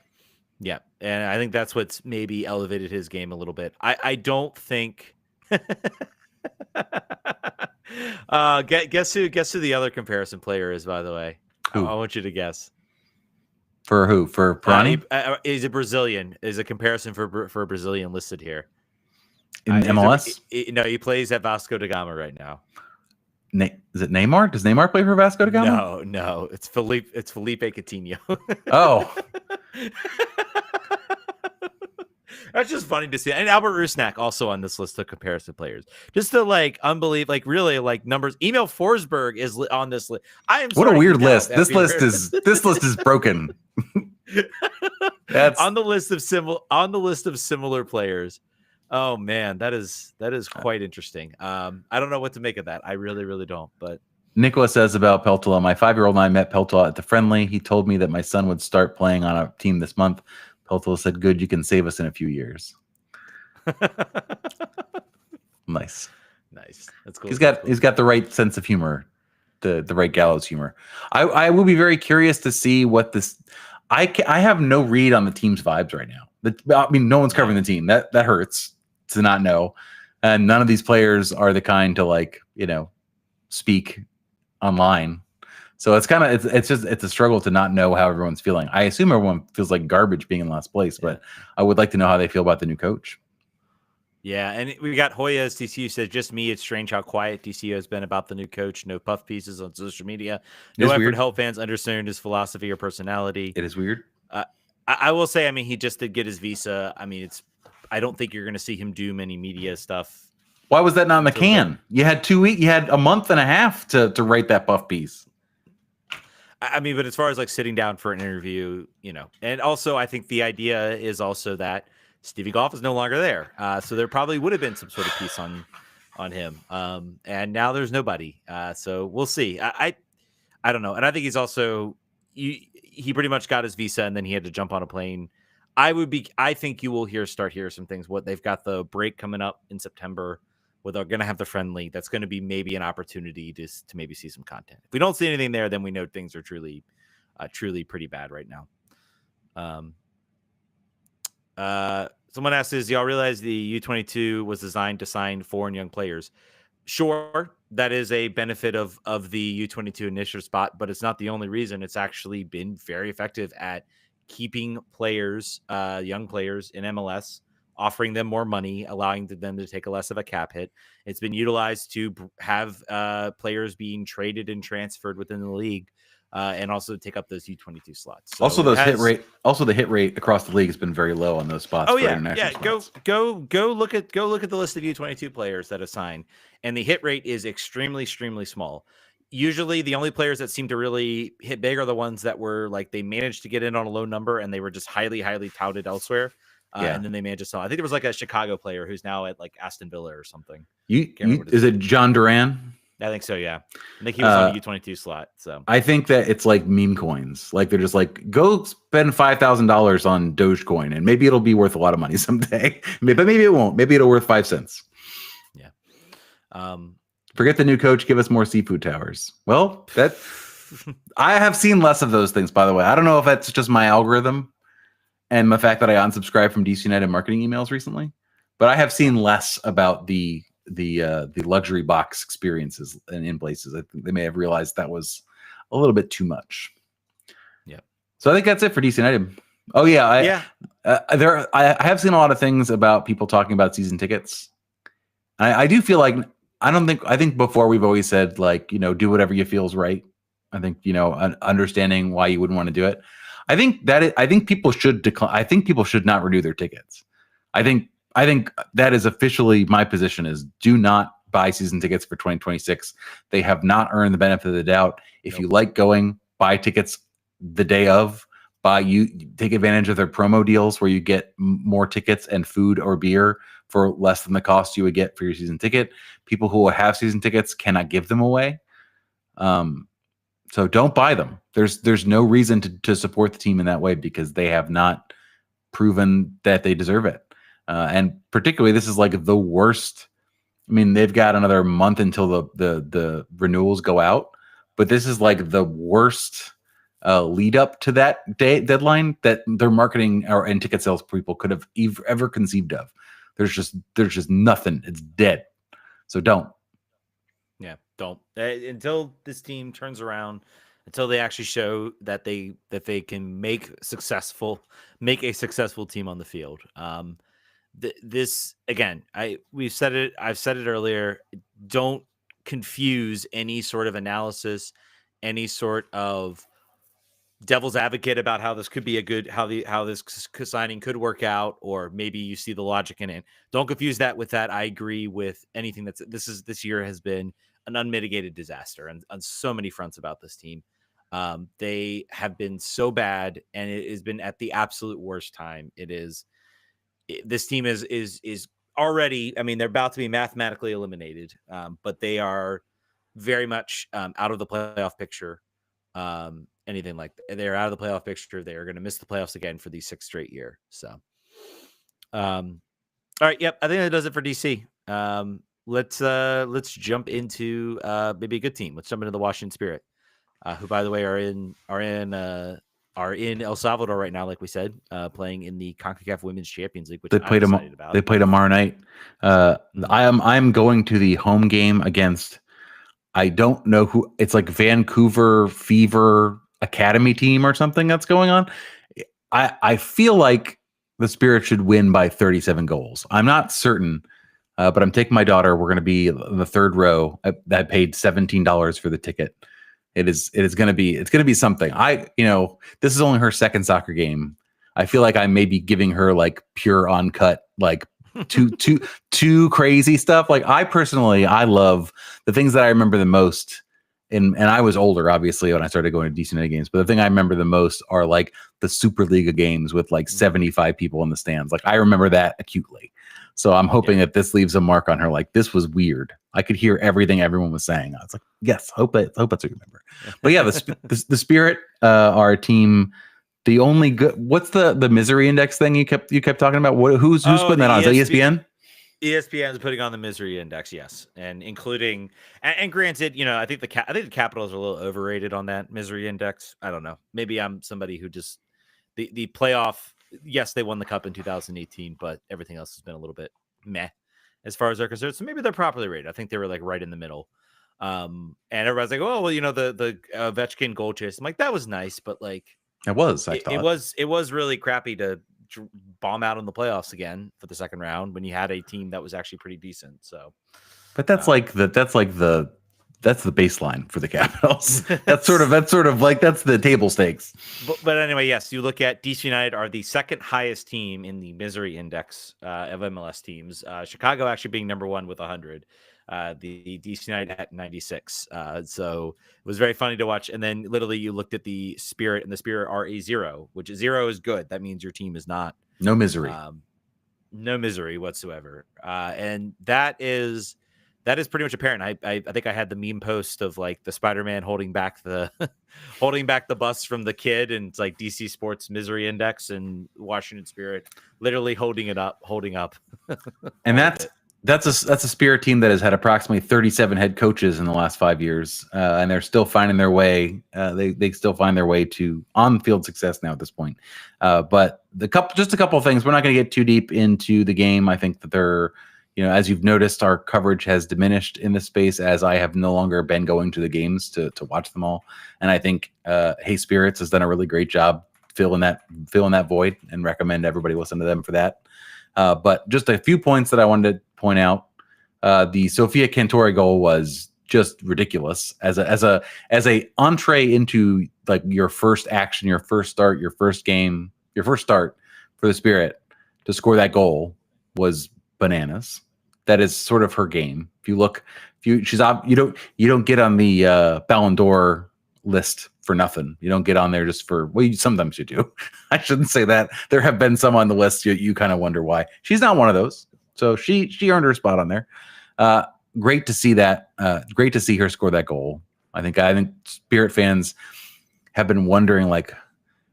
and I think that's what's maybe elevated his game a little bit. I don't think. Guess who the other comparison player is, by the way. I Who? want you to guess. For who? For Pirani? He's a Brazilian. Is a comparison for a Brazilian listed here. In MLS? No, he plays at Vasco da Gama right now. Is it Neymar? Does Neymar play for Vasco da Gama? No. It's Felipe Coutinho. Oh. That's just funny to see. And Albert Rusnak also on this list of comparison players. Just to really numbers. Emil Forsberg is on this list. What a weird list. This list is broken. That's on the list of similar players. Oh man, that is quite interesting. I don't know what to make of that. I really, really don't. But Nicholas says about Peltola, my 5-year-old and I met Peltola at the friendly. He told me that my son would start playing on a team this month. Peltola said, "Good, you can save us in a few years." Nice. That's cool. He's got the right sense of humor, the right gallows humor. I will be very curious to see what this. I have no read on the team's vibes right now. I mean, no one's covering the team. That hurts to not know, and none of these players are the kind to speak online. So it's kind of it's a struggle to not know how everyone's feeling. I assume everyone feels like garbage being in last place, but I would like to know how they feel about the new coach. Yeah, and we got Hoya as DCU says, just me. It's strange how quiet DCU has been about the new coach. No puff pieces on social media. No effort to help fans understand his philosophy or personality. It is weird. I will say, I mean, he just did get his visa. I mean, I don't think you're going to see him do many media stuff. Why was that not in the can? You had 2 weeks. You had a month and a half to write that puff piece. I mean, but as far as like sitting down for an interview, and also I think the idea is also that Stevie Goff is no longer there. So there probably would have been some sort of piece on him. And now there's nobody. So we'll see. I don't know. And I think he's also, he pretty much got his visa and then he had to jump on a plane. I think you will start hear some things. What they've got the break coming up in September where they're going to have the friendly. That's going to be maybe an opportunity to maybe see some content. If we don't see anything there, then we know things are truly pretty bad right now. Someone asked, "Is y'all realize the U22 was designed to sign foreign young players?" Sure, that is a benefit of the U22 initiative spot, but it's not the only reason. It's actually been very effective at keeping players, young players in MLS, offering them more money, allowing them to take a less of a cap hit. It's been utilized to have players being traded and transferred within the league. And also take up those U22 slots. So also, the hit rate across the league has been very low on those spots. Oh yeah. Go look at the list of U22 players that are signed, and the hit rate is extremely small. Usually, the only players that seem to really hit big are the ones that were like they managed to get in on a low number, and they were just highly touted elsewhere. And then they managed to sell. I think there was like a Chicago player who's now at like Aston Villa or something. Is it John Duran? I think so, yeah. I think he was on the U22 slot. So I think that it's like meme coins. Like they're just like, go spend $5,000 on Dogecoin, and maybe it'll be worth a lot of money someday. But maybe it won't. Maybe it'll worth 5 cents. Yeah. Forget the new coach. Give us more seafood towers. Well, that I have seen less of those things. By the way, I don't know if that's just my algorithm and the fact that I unsubscribed from DC United marketing emails recently, but I have seen less about the luxury box experiences in places. I think they may have realized that was a little bit too much. Yeah. So I think that's it for DC United. Oh yeah. I have seen a lot of things about people talking about season tickets. I do feel like, I think before we've always said like, do whatever you feel is right. I think, understanding why you wouldn't want to do it. I think people should decline. I think people should not renew their tickets. I think that is officially my position is do not buy season tickets for 2026. They have not earned the benefit of the doubt. If you like going, buy tickets the day of. Take advantage of their promo deals where you get more tickets and food or beer for less than the cost you would get for your season ticket. People who have season tickets cannot give them away. So don't buy them. There's no reason to support the team in that way because they have not proven that they deserve it. And particularly, this is like the worst. I mean, they've got another month until the renewals go out, but this is like the worst lead up to that deadline that their marketing and ticket sales people could have ever conceived of. There's just nothing. It's dead. So don't. Yeah, don't until this team turns around, until they actually show that they can make a successful team on the field. This again, I've said it earlier. Don't confuse any sort of analysis, any sort of devil's advocate about how this could be a good how this signing could work out, or maybe you see the logic in it. Don't confuse that with that. I agree with anything this year has been an unmitigated disaster and on so many fronts about this team. They have been so bad, and it has been at the absolute worst time. This team is already. I mean, they're about to be mathematically eliminated, but they are very much out of the playoff picture. Anything like that. They're out of the playoff picture. They are going to miss the playoffs again for the 6th straight year. So, all right, yep, I think that does it for DC. Let's jump into maybe a good team. Let's jump into the Washington Spirit, who, by the way, are in El Salvador right now, like we said, playing in the CONCACAF Women's Champions League, which I'm excited about. They play tomorrow night. I'm going to the home game against. I don't know who. It's like Vancouver Fever Academy team or something that's going on. I feel like the Spirit should win by 37 goals. I'm not certain, but I'm taking my daughter. We're going to be in the third row. I paid $17 for the ticket. It's going to be something. This is only her second soccer game. I feel like I may be giving her like pure uncut, like too crazy stuff. Like I love the things that I remember the most. And I was older, obviously, when I started going to DC United games. But the thing I remember the most are like the Superliga games with like 75 people in the stands. Like I remember that acutely. So I'm hoping that this leaves a mark on her. Like this was weird. I could hear everything everyone was saying. I was like, yes, hope that's what you remember. But yeah, the Spirit are a team. The only good. What's the misery index thing you kept talking about? Who's putting that on? Is that ESPN? ESPN is putting on the misery index, yes, and including and granted, I think the Capitals are a little overrated on that misery index. I don't know. Maybe I'm somebody who just the playoff. Yes, they won the cup in 2018, but everything else has been a little bit meh as far as they're concerned. So maybe they're properly rated. I think they were like right in the middle. And everybody's like, oh well, the Ovechkin goal chase. I'm like, that was nice, but like it was. It was really crappy to bomb out in the playoffs again for the second round when you had a team that was actually pretty decent. So, but that's the baseline for the Capitals. that's sort of like that's the table stakes. But anyway, yes, you look at DC United are the second highest team in the misery index of MLS teams. Chicago actually being number 1 with 100. The DC United at 96. So it was very funny to watch. And then literally you looked at the Spirit, and the Spirit are a 0, which 0 is good. That means your team is not no misery, no misery whatsoever. And that is pretty much apparent. I think I had the meme post of like the Spider-Man holding back the bus from the kid, and it's like DC Sports misery index and Washington Spirit literally holding up. And that's a Spirit team that has had approximately 37 head coaches in the last 5 years, and they're still finding their way. They still find their way to on-field success now at this point. But just a couple of things. We're not going to get too deep into the game. I think that they're, as you've noticed, our coverage has diminished in this space as I have no longer been going to the games to watch them all. And I think Hey Spirits has done a really great job filling that void, and recommend everybody listen to them for that. But just a few points that I wanted to point out. The Sofia Cantore goal was just ridiculous as a entree into like your first action, your first start, your first game, your first start for the Spirit. To score that goal was bananas. That is sort of her game. You don't get on the Ballon d'Or list for nothing. You don't get on there just for, sometimes you do. I shouldn't say that. There have been some on the list you kind of wonder why. She's not one of those. So she earned her spot on there. Great to see that. Great to see her score that goal. I think Spirit fans have been wondering, like,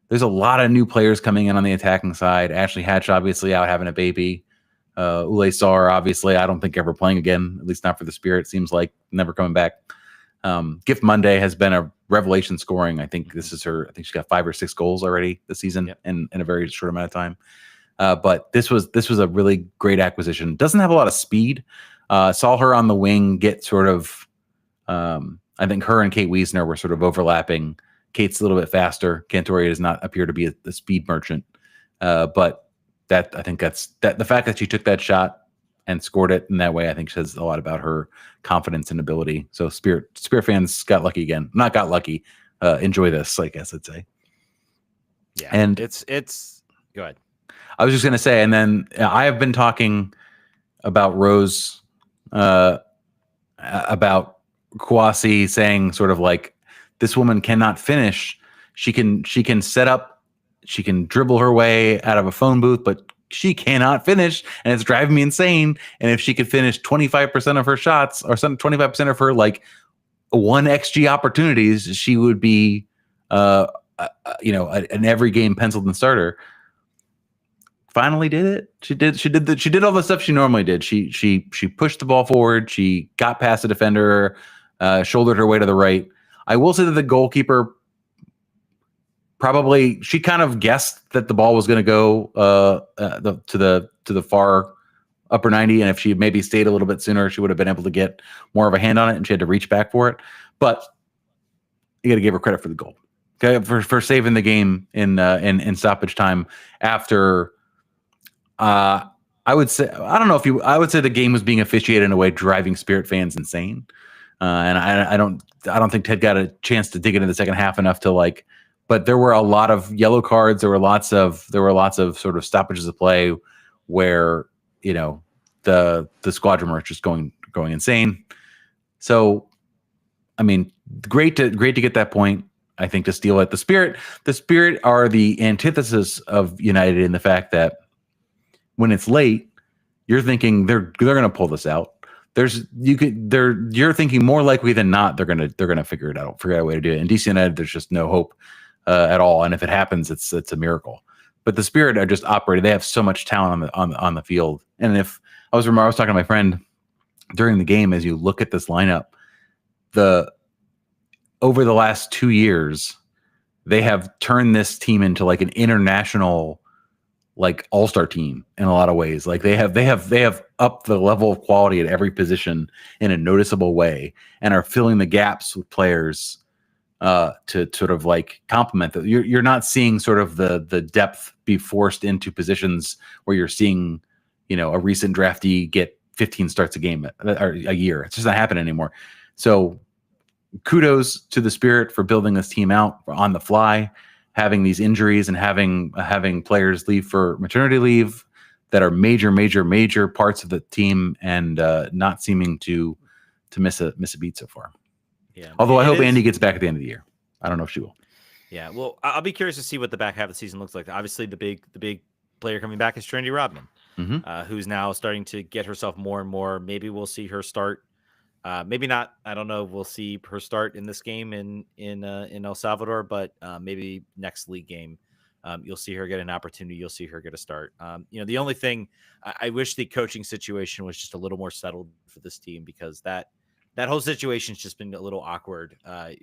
there's a lot of new players coming in on the attacking side. Ashley Hatch obviously out having a baby. Ule Sar, obviously, I don't think ever playing again, at least not for the Spirit. Seems like never coming back. Gift Monday has been a revelation scoring. I think this is her. I think she's got 5 or 6 goals already this season in a very short amount of time. But this was a really great acquisition. Doesn't have a lot of speed. Saw her on the wing get sort of I think her and Kate Wiesner were sort of overlapping. Kate's a little bit faster. Cantore does not appear to be a speed merchant, but that I think that's the fact that she took that shot and scored it in that way, I think says a lot about her confidence and ability. So Spirit fans got lucky again. Not got lucky. Enjoy this, I guess I'd say. Yeah, and it's go ahead. I was just gonna say, and then I have been talking about Rose, about Kouassi saying sort of like, this woman cannot finish. She can set up, she can dribble her way out of a phone booth, but she cannot finish, and it's driving me insane. And if she could finish 25% of her shots, or 25% of her like 1xG opportunities, she would be an every game penciled in starter. Finally did it. She did all the stuff she normally did. She pushed the ball forward. She got past the defender, shouldered her way to the right. I will say that the goalkeeper probably, she kind of guessed that the ball was going to go to the far upper 90, and if she maybe stayed a little bit sooner, she would have been able to get more of a hand on it, and she had to reach back for it. But you got to give her credit for the goal, okay, for saving the game in stoppage time after. I would say, I don't know if I would say the game was being officiated in a way driving Spirit fans insane. And I don't think Ted got a chance to dig into the second half enough to like, but there were a lot of yellow cards. There were lots of sort of stoppages of play where, the squadron were just going insane. So, I mean, great to get that point. I think to steal it. The Spirit are the antithesis of United in the fact that when it's late, you're thinking they're going to pull this out. You're thinking more likely than not they're going to figure out a way to do it. In DC United, there's just no hope at all, and if it happens, it's a miracle. But the Spirit are just operating. They have so much talent on the field. And if I was talking to my friend during the game, as you look at this lineup, over the last 2 years, they have turned this team into like an international, like all-star team in a lot of ways. Like they have upped the level of quality at every position in a noticeable way, and are filling the gaps with players to sort of like complement that. You're not seeing sort of the depth be forced into positions where you're seeing, a recent draftee get 15 starts a game or a year. It's just not happening anymore. So kudos to the Spirit for building this team out on the fly, having these injuries and having players leave for maternity leave that are major parts of the team, and not seeming to miss a beat so far. Yeah. Although I hope Andy gets back at the end of the year. I don't know if she will. Yeah. Well, I'll be curious to see what the back half of the season looks like. Obviously, the big player coming back is Trinity Rodman, who's now starting to get herself more and more. Maybe we'll see her start. Maybe not. I don't know. We'll see her start in this game in El Salvador, but maybe next league game, you'll see her get an opportunity. You'll see her get a start. The only thing I wish the coaching situation was just a little more settled for this team, because that whole situation's just been a little awkward,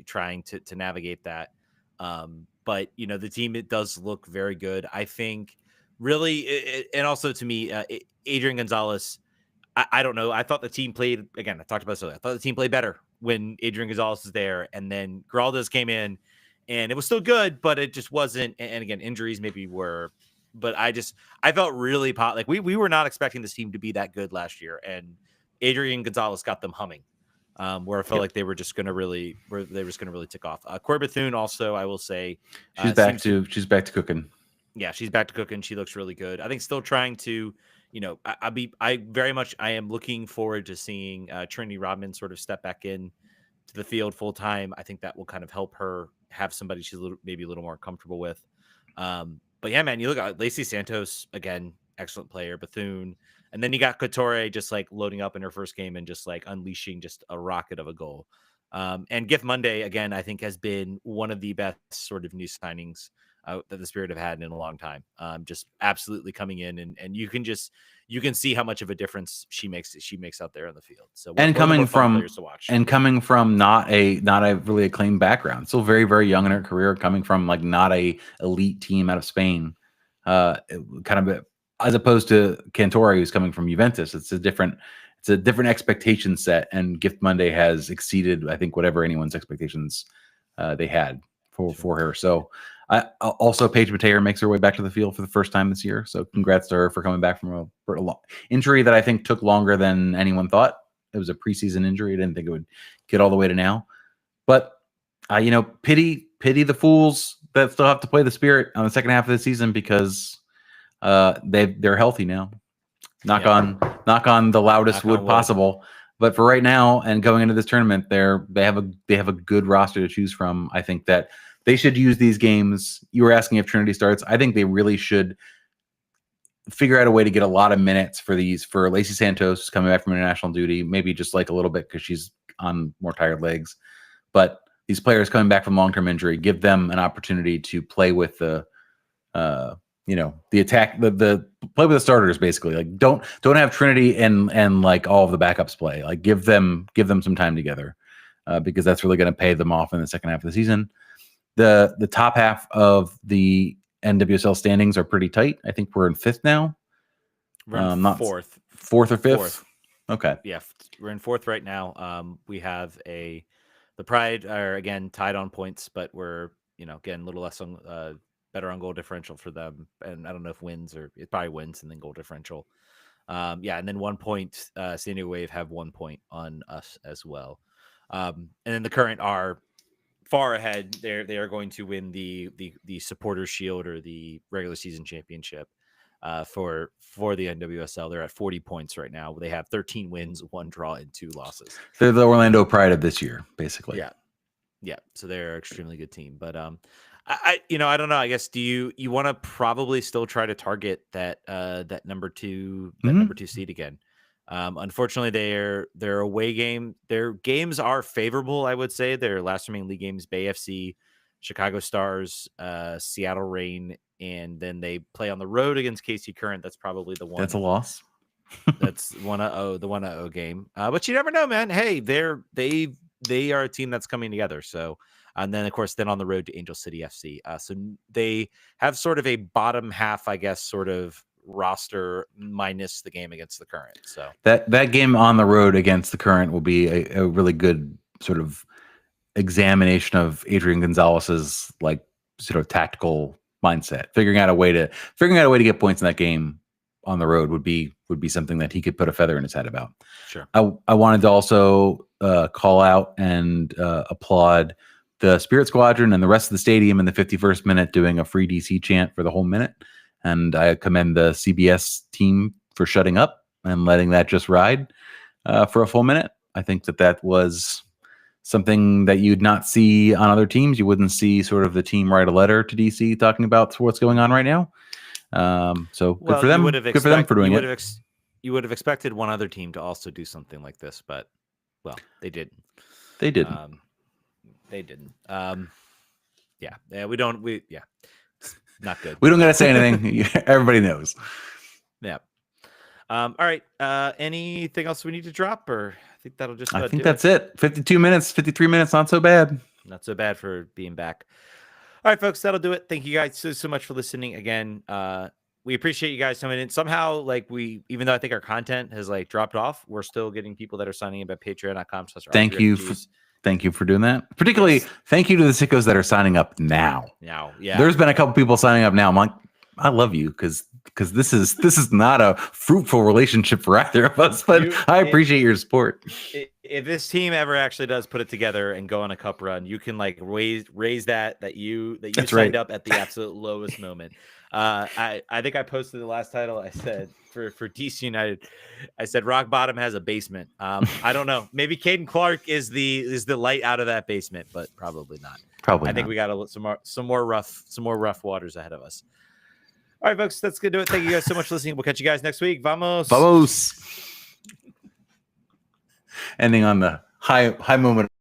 trying to navigate that. But the team, it does look very good, I think. Really, and also to me, Adrian Gonzalez. I don't know. I thought the team played, again, I talked about this earlier, I thought the team played better when Adrian Gonzalez was there, and then Geraldes came in, and it was still good, but it just wasn't. And again, injuries maybe were, but I felt really like we were not expecting this team to be that good last year, and Adrian Gonzalez got them humming, where I felt like they were just going to really tick off. Corey Bethune also, I will say, she's back to cooking. Yeah, she's back to cooking. She looks really good. I think still trying to, I am looking forward to seeing Trinity Rodman sort of step back in to the field full time. I think that will kind of help her have somebody she's maybe a little more comfortable with. But yeah, man, you look at Lacey Santos, again, excellent player, Bethune, and then you got Couture just like loading up in her first game and just like unleashing just a rocket of a goal. And Gift Monday, again, I think has been one of the best sort of new signings that the Spirit have had in a long time. Just absolutely coming in, and you can see how much of a difference she makes out there on the field. So coming from not a really acclaimed background, still very, very young in her career, coming from like not a elite team out of Spain, kind of as opposed to Cantore, who's coming from Juventus. It's a different it's a different expectation set, and Gift Monday has exceeded, I think, whatever anyone's expectations they had for her. So also Paige Mateer makes her way back to the field for the first time this year. So congrats to her for coming back from a long injury that I think took longer than anyone thought. It was a preseason injury. I didn't think it would get all the way to now. But pity the fools that still have to play the Spirit on the second half of the season, because they're healthy now. Knock on the loudest wood possible. But for right now and going into this tournament, they have a good roster to choose from. I think that they should use these games. You were asking if Trinity starts. I think they really should figure out a way to get a lot of minutes for Lacey Santos coming back from international duty, maybe just like a little bit because she's on more tired legs. But these players coming back from long-term injury, give them an opportunity to play with the attack, the play with the starters, basically. Like don't have Trinity and like all of the backups play. Like give them some time together, because that's really going to pay them off in the second half of the season. The top half of the NWSL standings are pretty tight. I think we're in fifth now. We're in not fourth or fifth. Fourth. Okay. Yeah, we're in fourth right now. We have the Pride are again tied on points, but we're again a little less on better on goal differential for them. And I don't know if wins or it probably wins and then goal differential. And then 1 point. San Diego Wave have 1 point on us as well. And then the Current are far ahead. They are going to win the Supporters Shield or the regular season championship for the NWSL. They're at 40 points right now. They have 13 wins, 1 draw, and 2 losses. They're the Orlando Pride of this year, basically. Yeah. So they're an extremely good team. But I don't know. I guess do you want to probably still try to target that number 2 number 2 seed again? Unfortunately, their away game, their games are favorable. I would say their last remaining league games: Bay FC, Chicago Stars, Seattle Reign, and then they play on the road against KC Current. That's probably the one. That's a loss. That's the 1-0 game. But you never know, man. Hey, they are a team that's coming together. So, and then of course, on the road to Angel City FC. So they have sort of a bottom half, I guess, sort of roster minus the game against the Current. So that game on the road against the Current will be a really good sort of examination of Adrian Gonzalez's like sort of tactical mindset. Figuring out a way to get points in that game on the road would be something that he could put a feather in his head about. Sure. I wanted to also call out and applaud the Spirit Squadron and the rest of the stadium in the 51st minute doing a free DC chant for the whole minute. And I commend the CBS team for shutting up and letting that just ride for a full minute. I think that was something that you'd not see on other teams. You wouldn't see sort of the team write a letter to DC talking about what's going on right now. So good for them. Good for them for doing it. You would have expected one other team to also do something like this, but well, they didn't. They didn't. They didn't. It's not good. We don't got to say anything. Everybody knows. Yeah. All right. Anything else we need to drop, or I think that'll just. I think that's it. 52 minutes, 53 minutes. Not so bad. Not so bad for being back. All right, folks, that'll do it. Thank you guys so much for listening again. We appreciate you guys coming in. Somehow, even though I think our content has dropped off, we're still getting people that are signing up at patreon.com. Thank you for doing that. Particularly, Thank you to the sickos that are signing up now. Yeah. There's been a couple people signing up now. I'm like, I love you because this is not a fruitful relationship for either of us, but I appreciate your support. If this team ever actually does put it together and go on a cup run, you can raise that you signed up at the absolute lowest moment. I think I posted the last title. I said for DC United, I said rock bottom has a basement. I don't know. Maybe Caden Clark is the light out of that basement, but probably not. I think we got some more rough waters ahead of us. All right, folks, that's gonna do it. Thank you guys so much for listening. We'll catch you guys next week. Vamos. Ending on the high moment.